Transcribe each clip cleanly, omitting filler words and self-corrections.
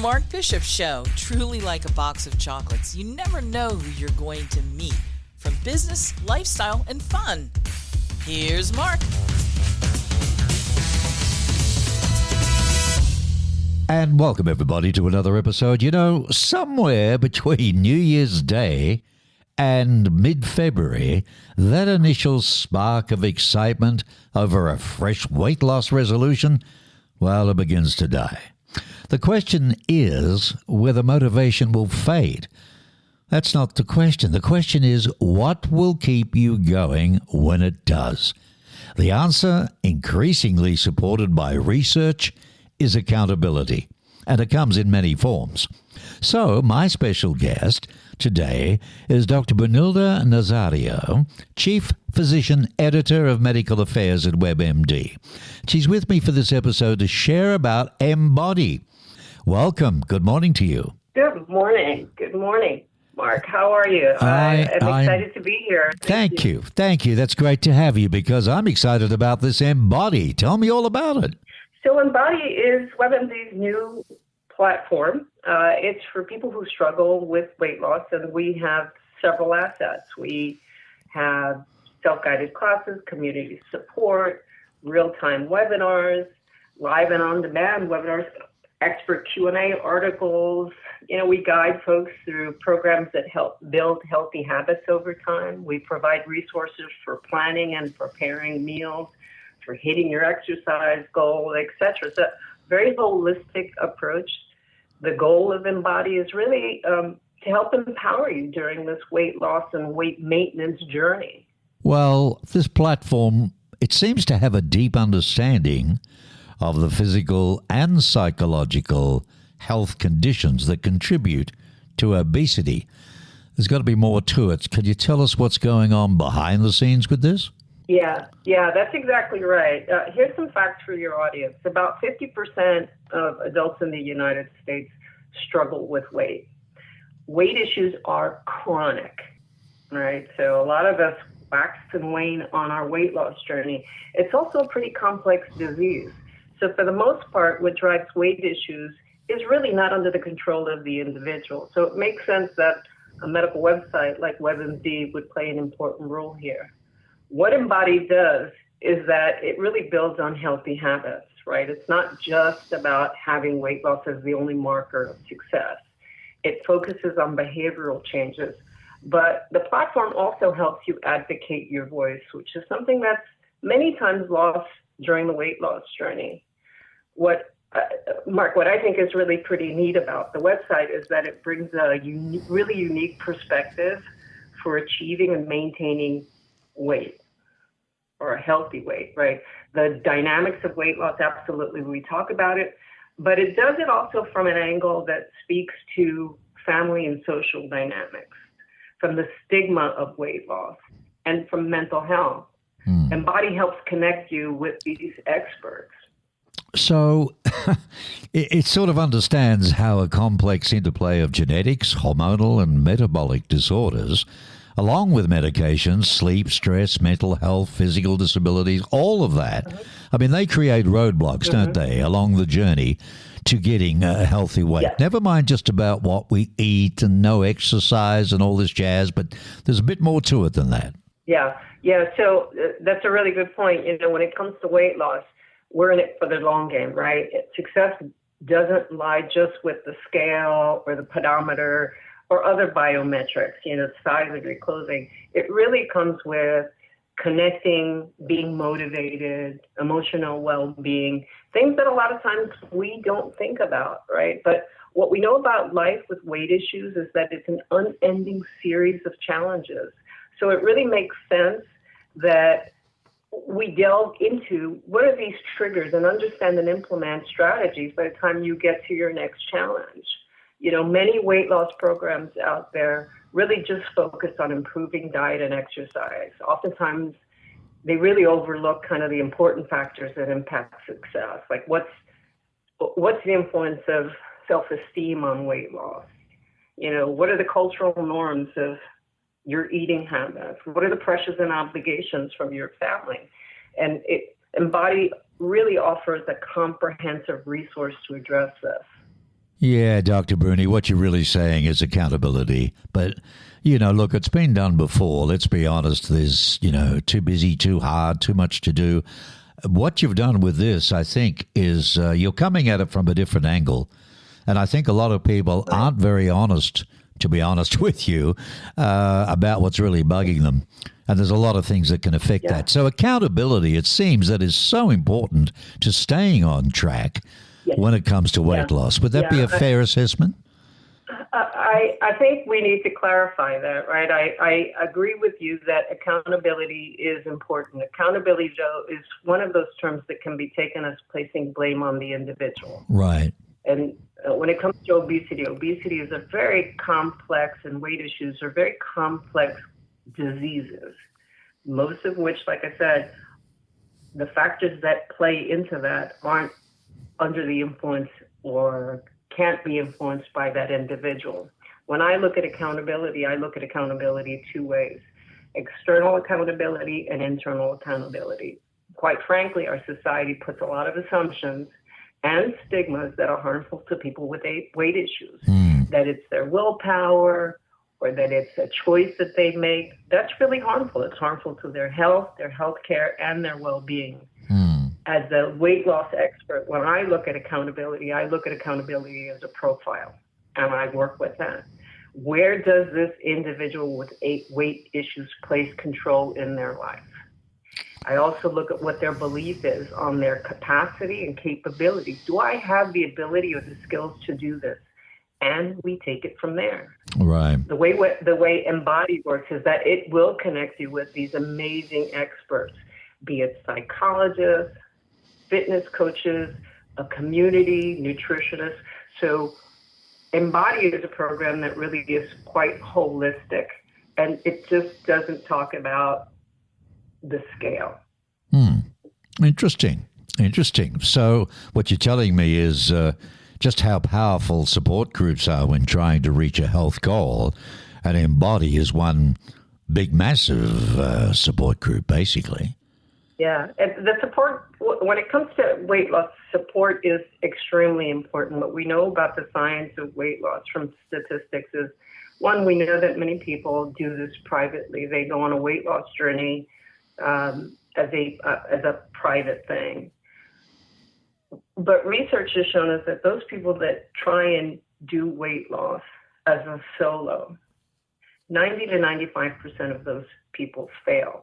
Mark Bishop Show. Truly like a box of chocolates. You never know who you're going to meet. From business, lifestyle, and fun. Here's Mark. And welcome everybody to another episode. You know, somewhere between New Year's Day and mid-February, that initial spark of excitement over a fresh weight loss resolution, well, it begins to die. The question is whether motivation will fade. That's not the question. The question is, what will keep you going when it does? The answer, increasingly supported by research, is accountability. And it comes in many forms. So, my special guest today is Dr. Brunilda Nazario, Chief Physician Editor of Medical Affairs at WebMD. She's with me for this episode to share about Embody. Welcome. Good morning to you. Good morning. Good morning, Mark. How are you? I'm excited to be here. Thank you. Thank you. That's great to have you because I'm excited about this Embody. Tell me all about it. So Embody is WebMD's new platform. It's for people who struggle with weight loss, and we have several assets. We have self-guided classes, community support, real-time webinars, live and on-demand webinars, expert Q&A articles. You know, we guide folks through programs that help build healthy habits over time. We provide resources for planning and preparing meals, for hitting your exercise goal, etc. It's a very holistic approach. The goal of Embody is really to help empower you during this weight loss and weight maintenance journey. Well, this platform, it seems to have a deep understanding of the physical and psychological health conditions that contribute to obesity. There's got to be more to it. Can you tell us what's going on behind the scenes with this? Yeah, that's exactly right. Here's some facts for your audience. About 50% of adults in the United States struggle with weight. Weight issues are chronic, right? So a lot of us wax and wane on our weight loss journey. It's also a pretty complex disease. So for the most part, what drives weight issues is really not under the control of the individual. So it makes sense that a medical website like WebMD would play an important role here. What Embody does is that it really builds on healthy habits, right? It's not just about having weight loss as the only marker of success. It focuses on behavioral changes. But the platform also helps you advocate your voice, which is something that's many times lost during the weight loss journey. Mark, what I think is really pretty neat about the website is that it brings a really unique perspective for achieving and maintaining weight, or a healthy weight, right? The dynamics of weight loss, absolutely, we talk about it, but it does it also from an angle that speaks to family and social dynamics, from the stigma of weight loss, and from mental health. Embody helps connect you with these experts. So it sort of understands how a complex interplay of genetics, hormonal and metabolic disorders, along with medications, sleep, stress, mental health, physical disabilities, all of that. I mean, they create roadblocks, don't they, along the journey to getting a healthy weight. Yes. Never mind just about what we eat and no exercise and all this jazz, but there's a bit more to it than that. Yeah. So that's a really good point. You know, when it comes to weight loss, we're in it for the long game, right? Success doesn't lie just with the scale or the pedometer or other biometrics, you know, size of your clothing. It really comes with connecting, being motivated, emotional well-being, things that a lot of times we don't think about, right? But what we know about life with weight issues is that it's an unending series of challenges. So it really makes sense that we delve into what are these triggers and understand and implement strategies by the time you get to your next challenge. You know, many weight loss programs out there really just focus on improving diet and exercise. Oftentimes, they really overlook kind of the important factors that impact success, like what's the influence of self-esteem on weight loss? You know, what are the cultural norms of your eating habits? What are the pressures and obligations from your family? And Embody really offers a comprehensive resource to address this. Yeah, Dr. Bruni, what you're really saying is accountability. But, look, it's been done before. Let's be honest. There's, too busy, too hard, too much to do. What you've done with this, I think, is you're coming at it from a different angle. And I think a lot of people aren't very honest, to be honest with you, about what's really bugging them. And there's a lot of things that can affect that. So accountability, it seems, that is so important to staying on track when it comes to weight loss. Would that be a fair assessment? I think we need to clarify that, right? I agree with you that accountability is important. Accountability, though, is one of those terms that can be taken as placing blame on the individual. Right. And when it comes to obesity is a very complex, and weight issues are very complex diseases, most of which, like I said, the factors that play into that aren't under the influence or can't be influenced by that individual. When I look at accountability, I look at accountability two ways: external accountability and internal accountability. Quite frankly, our society puts a lot of assumptions and stigmas that are harmful to people with weight issues, that it's their willpower or that it's a choice that they make. That's really harmful. It's harmful to their health care, and their well-being. As a weight loss expert, when I look at accountability as a profile, and I work with that. Where does this individual with weight issues place control in their life? I also look at what their belief is on their capacity and capability. Do I have the ability or the skills to do this? And we take it from there. Right. The way Embody works is that it will connect you with these amazing experts, be it psychologists, fitness coaches, a community nutritionist. So Embody is a program that really is quite holistic, and it just doesn't talk about the scale. Interesting. So what you're telling me is just how powerful support groups are when trying to reach a health goal, and Embody is one big, massive support group, basically. Yeah, and the support, when it comes to weight loss, support is extremely important. What we know about the science of weight loss from statistics is, one, we know that many people do this privately. They go on a weight loss journey as a private thing. But research has shown us that those people that try and do weight loss as a solo, 90 to 95% of those people fail.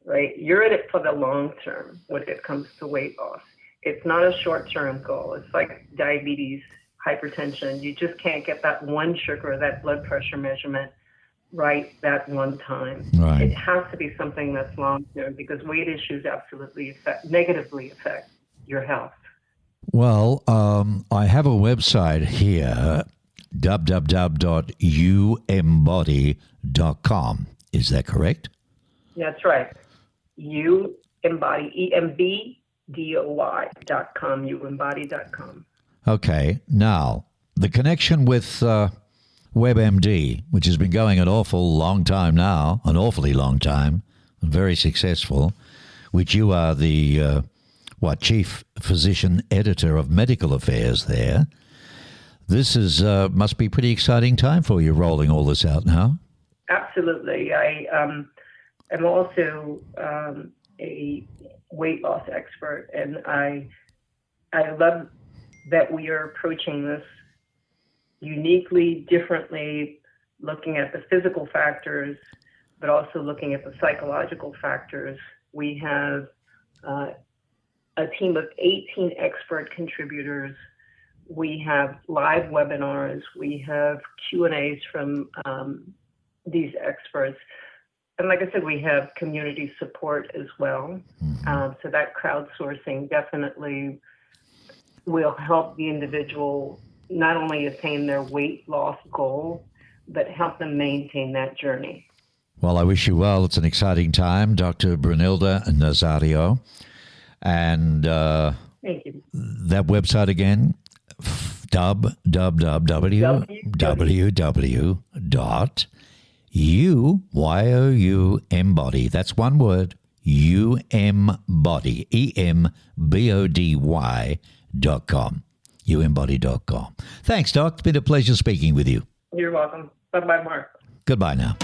Right? You're in it for the long term when it comes to weight loss. It's not a short-term goal. It's like diabetes, hypertension. You just can't get that one sugar, that blood pressure measurement right that one time. Right. It has to be something that's long-term, because weight issues absolutely negatively affect your health. Well, I have a website here, www.uembody.com. Is that correct? That's right. Embody, EMBDOY.com, uembody.com. Okay. Now, the connection with WebMD, which has been going an awfully long time, and very successful, which you are the, chief physician editor of medical affairs there. This is must be a pretty exciting time for you, rolling all this out now. Absolutely. I'm also a weight loss expert, and I love that we are approaching this uniquely, differently, looking at the physical factors, but also looking at the psychological factors. We have a team of 18 expert contributors. We have live webinars. We have Q&As from these experts. And like I said, we have community support as well. So that crowdsourcing definitely will help the individual not only attain their weight loss goal, but help them maintain that journey. Well, I wish you well. It's an exciting time, Dr. Brunilda Nazario. And thank you. That website again, www.embody. That's one word, Embody, EMBODY.com. Embody.com. Thanks, Doc. It's been a pleasure speaking with you. You're welcome. Bye-bye, Mark. Goodbye now.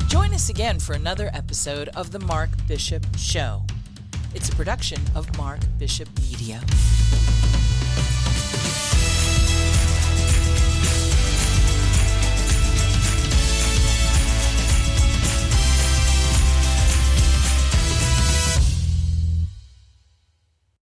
Join us again for another episode of The Mark Bishop Show. It's a production of Mark Bishop Media.